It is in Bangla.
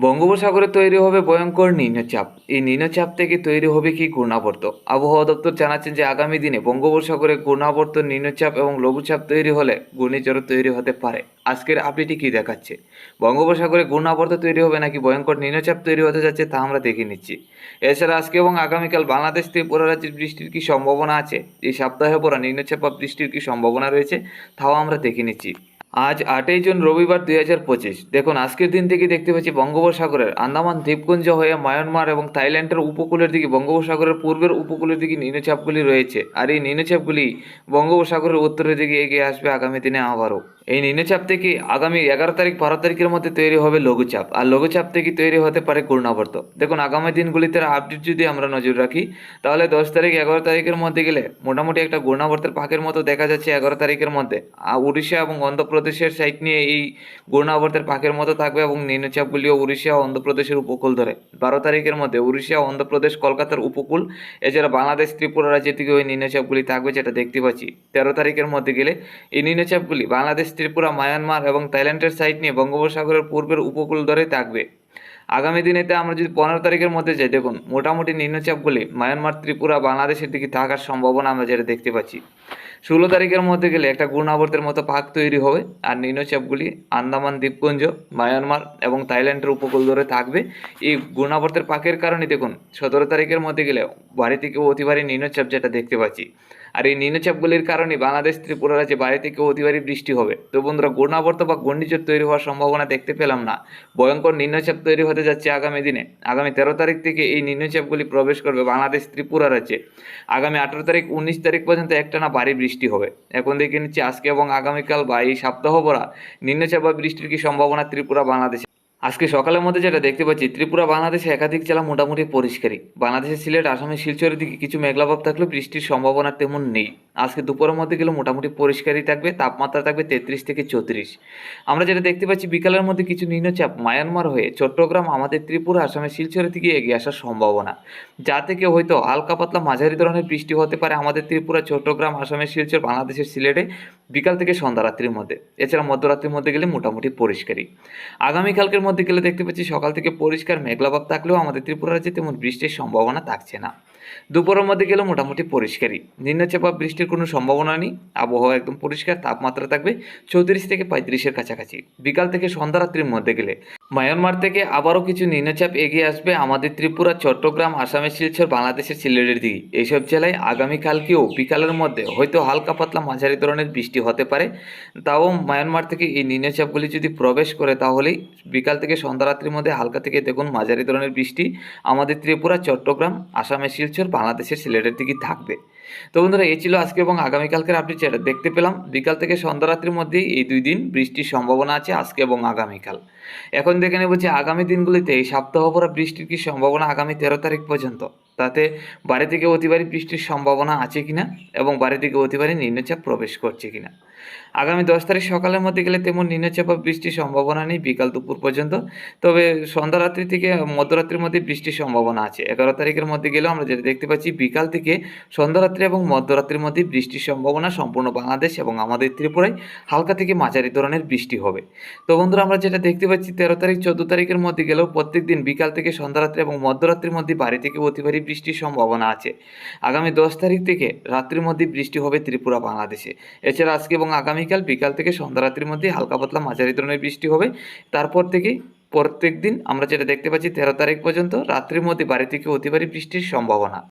বঙ্গোপসাগরে তৈরি হবে ভয়ঙ্কর নিম্নচাপ। এই নিম্নচাপ থেকে তৈরি হবে কি ঘূর্ণাবর্ত। আবহাওয়া দপ্তর জানাচ্ছেন যে আগামী দিনে বঙ্গোপসাগরে ঘূর্ণাবর্ত, নিম্নচাপ এবং লঘুচাপ তৈরি হলে ঘূর্ণিঝড় তৈরি হতে পারে। আজকের আপডেটে কি দেখাচ্ছে, বঙ্গোপসাগরে ঘূর্ণাবর্ত তৈরি হবে নাকি ভয়ঙ্কর নিম্নচাপ তৈরি হতে যাচ্ছে তা আমরা দেখে নিচ্ছি। এছাড়া আজকে এবং আগামীকাল বাংলাদেশ ত্রিপুরা রাজ্যের বৃষ্টির কি সম্ভাবনা আছে, এই সপ্তাহে পড়া নিম্নচাপ বা বৃষ্টির কি সম্ভাবনা রয়েছে তাও আমরা দেখে নিচ্ছি। আজ 8ই জুন রবিবার 2025। দেখুন আজকের দিন থেকে দেখতে পাচ্ছি বঙ্গোপসাগরের আন্দামান দ্বীপপুঞ্জ হয়ে মায়ানমার এবং থাইল্যান্ডের উপকূলের দিকে, বঙ্গোপসাগরের পূর্বের উপকূলের দিকে নিম্নচাপগুলি রয়েছে। আর এই নিম্নচাপগুলি বঙ্গোপসাগরের উত্তরের দিকে এগিয়ে আসবে আগামী দিনে আবারও। এই নিম্নচাপ থেকে আগামী 11 তারিখ 12 তারিখের মধ্যে তৈরি হবে লঘুচাপ, আর লঘুচাপ থেকে তৈরি হতে পারে ঘূর্ণাবর্ত। দেখুন আগামী দিনগুলিতে আপডেট যদি আমরা নজর রাখি, তাহলে 10 তারিখ 11 তারিখের মধ্যে গেলে মোটামুটি একটা ঘূর্ণাবর্তের পাকের মতো দেখা যাচ্ছে 11 তারিখের মধ্যে। উড়িষ্যা এবং অন্ধ্রপ্রদেশের সাইড নিয়ে এই ঘূর্ণাবর্তের পাকের মতো থাকবে এবং নিম্নচাপগুলিও উড়িষ্যা ও অন্ধ্রপ্রদেশের উপকূল ধরে 12 তারিখের মধ্যে উড়িষ্যা, অন্ধ্রপ্রদেশ, কলকাতার উপকূল, এছাড়া বাংলাদেশ ত্রিপুরা রাজ্যের দিকে ওই নিম্নচাপগুলি থাকবে, যেটা দেখতে পাচ্ছি। 13 তারিখের মধ্যে গেলে এই নিম্নচাপগুলি বাংলাদেশ, ত্রিপুরা, মায়ানমার এবং থাইল্যান্ডের সাইড নিয়ে বঙ্গোপসাগরের পূর্বের উপকূল ধরে থাকবে। আগামী দিনেতে আমরা যদি 15 তারিখের মধ্যে যাই, দেখুন মোটামুটি নিম্নচাপগুলি মায়ানমার, ত্রিপুরা, বাংলাদেশের দিকে থাকার সম্ভাবনা আমরা যেটা দেখতে পাচ্ছি। 16 তারিখের মধ্যে গেলে একটা ঘূর্ণাবর্তের মতো পাক তৈরি হবে, আর নিম্নচাপগুলি আন্দামান দ্বীপপুঞ্জ, মায়ানমার এবং থাইল্যান্ডের উপকূল ধরে থাকবে। এই ঘূর্ণাবর্তের পাকের কারণে দেখুন 17 তারিখের মধ্যে গেলে ভারী থেকে অতি ভারী নিম্নচাপ যেটা দেখতে পাচ্ছি। আর এই নিম্নচাপগুলির কারণে বাংলাদেশ, ত্রিপুরা রাজ্যে ভারী থেকে অতি ভারী বৃষ্টি হবে। তো বন্ধুরা, ঘূর্ণাবর্ত বা ঘূর্ণিঝড় তৈরি হওয়ার সম্ভাবনা দেখতে পেলাম না। ভয়ঙ্কর নিম্নচাপ তৈরি হতে যাচ্ছে আগামী দিনে। আগামী 13 তারিখ থেকে এই নিম্নচাপগুলি প্রবেশ করবে বাংলাদেশ, ত্রিপুরা রাজ্যে। আগামী 18 তারিখ 19 তারিখ পর্যন্ত একটানা ভারী বৃষ্টি হবে। এখন দেখে নিচ্ছি আজকে এবং আগামীকাল বা এই সপ্তাহ ভরা নিম্নচাপ বা বৃষ্টির কি সম্ভাবনা ত্রিপুরা, বাংলাদেশে। আজকে সকালের মধ্যে যেটা দেখতে পাচ্ছি, ত্রিপুরা, বাংলাদেশে একাধিক জেলা মোটামুটি পরিষ্কারই। বাংলাদেশের সিলেট, আসামের শিলচরের দিকে কিছু মেঘলাভাব থাকলেও বৃষ্টির সম্ভাবনা তেমন নেই। আজকে দুপুরের মধ্যে গেলে মোটামুটি পরিষ্কারই থাকবে, তাপমাত্রা থাকবে 33 থেকে 34। আমরা যেটা দেখতে পাচ্ছি, বিকালের মধ্যে কিছু নিম্নচাপ মায়ানমার হয়ে চট্টগ্রাম, আমাদের ত্রিপুরা, আসামের শিলচরের দিকে এগিয়ে আসার সম্ভাবনা, যা থেকে হয়তো হালকা পাতলা মাঝারি ধরনের বৃষ্টি হতে পারে আমাদের ত্রিপুরা, চট্টগ্রাম, আসামের শিলচর, বাংলাদেশের সিলেটে বিকাল থেকে সন্ধ্যা রাত্রির মধ্যে। এছাড়া মধ্যরাত্রির মধ্যে গেলে মোটামুটি পরিষ্কারই। আগামীকালকের মধ্যে গেলে দেখতে পাচ্ছি সকাল থেকে পরিষ্কার মেঘলাভাব থাকলেও আমাদের ত্রিপুরা রাজ্যে তেমন বৃষ্টির সম্ভাবনা থাকছে না। দুপুরের মধ্যে গেলে মোটামুটি পরিষ্কারই, নিম্নচাপ বা বৃষ্টির কোনো সম্ভাবনা নেই। আবহাওয়া একদম পরিষ্কার, তাপমাত্রা থাকবে 34 থেকে 35-এর কাছাকাছি। বিকাল থেকে সন্ধ্যা রাত্রির মধ্যে গেলে মায়ানমার থেকে আবারও কিছু নিম্নচাপ এগিয়ে আসবে আমাদের ত্রিপুরা, চট্টগ্রাম, আসামের শিলচর, বাংলাদেশের সিলেটের দিকে। এইসব জেলায় আগামীকালকেও বিকালের মধ্যে হয়তো হালকা পাতলা মাঝারি ধরনের বৃষ্টি হতে পারে। তাও মায়ানমার থেকে এই নিম্নচাপগুলি যদি প্রবেশ করে, তাহলেই বিকাল থেকে সন্ধ্যা রাত্রির মধ্যে হালকা থেকে দেখুন মাঝারি ধরনের বৃষ্টি আমাদের ত্রিপুরা, চট্টগ্রাম, আসামের শিলচর, বাংলাদেশের সিলেটের দিকে থাকবে। তো বন্ধুরা, এই ছিল আজকে এবং আগামীকালকের আপডেট যেটা দেখতে পেলাম। বিকাল থেকে সন্ধ্যা রাত্রির মধ্যেই এই 2 দিন বৃষ্টির সম্ভাবনা আছে, আজকে এবং আগামীকাল। এখন দেখে নেব যে আগামী দিনগুলিতে এই সপ্তাহ ভরা বৃষ্টির কি সম্ভাবনা আগামী 13 তারিখ পর্যন্ত, তাতে ভারী থেকে অতি ভারী বৃষ্টির সম্ভাবনা আছে কিনা এবং ভারী থেকে অতি ভারী নিম্নচাপ প্রবেশ করছে কিনা। আগামী 10 তারিখ সকালের মধ্যে গেলে তেমন নিম্নচাপ বা বৃষ্টির সম্ভাবনা নেই বিকাল দুপুর পর্যন্ত, তবে সন্ধ্যা রাত্রি থেকে মধ্যরাত্রির মধ্যে বৃষ্টির সম্ভাবনা আছে। 11 তারিখের মধ্যে গেলেও আমরা যেটা দেখতে পাচ্ছি, বিকাল থেকে সন্ধ্যা রাত্রি এবং মধ্যরাত্রির মধ্যে বৃষ্টির সম্ভাবনা সম্পূর্ণ বাংলাদেশ এবং আমাদের ত্রিপুরায় হালকা থেকে মাঝারি ধরনের বৃষ্টি হবে। তো বন্ধুরা, আমরা যেটা দেখতে পাচ্ছি 13 তারিখ 14 তারিখের মধ্যে গেলেও প্রত্যেক দিন বিকাল থেকে সন্ধ্যা রাত্রি এবং মধ্যরাত্রির মধ্যে ভারী থেকে অতি ভারী বৃষ্টির সম্ভাবনা আছে। আগামী 10 তারিখ থেকে রাত্রির মধ্যে বৃষ্টি হবে ত্রিপুরা, বাংলাদেশে। এছাড়া আজকে এবং আগামীকাল বিকাল থেকে সন্ধ্যা রাত্রির মধ্যে হালকা পাতলা মাঝারি ধরনের বৃষ্টি হবে। তারপর থেকে প্রত্যেক দিন আমরা যেটা দেখতে পাচ্ছি 13 তারিখ পর্যন্ত রাত্রির মধ্যে ভারী থেকে অতি ভারী বৃষ্টির সম্ভাবনা।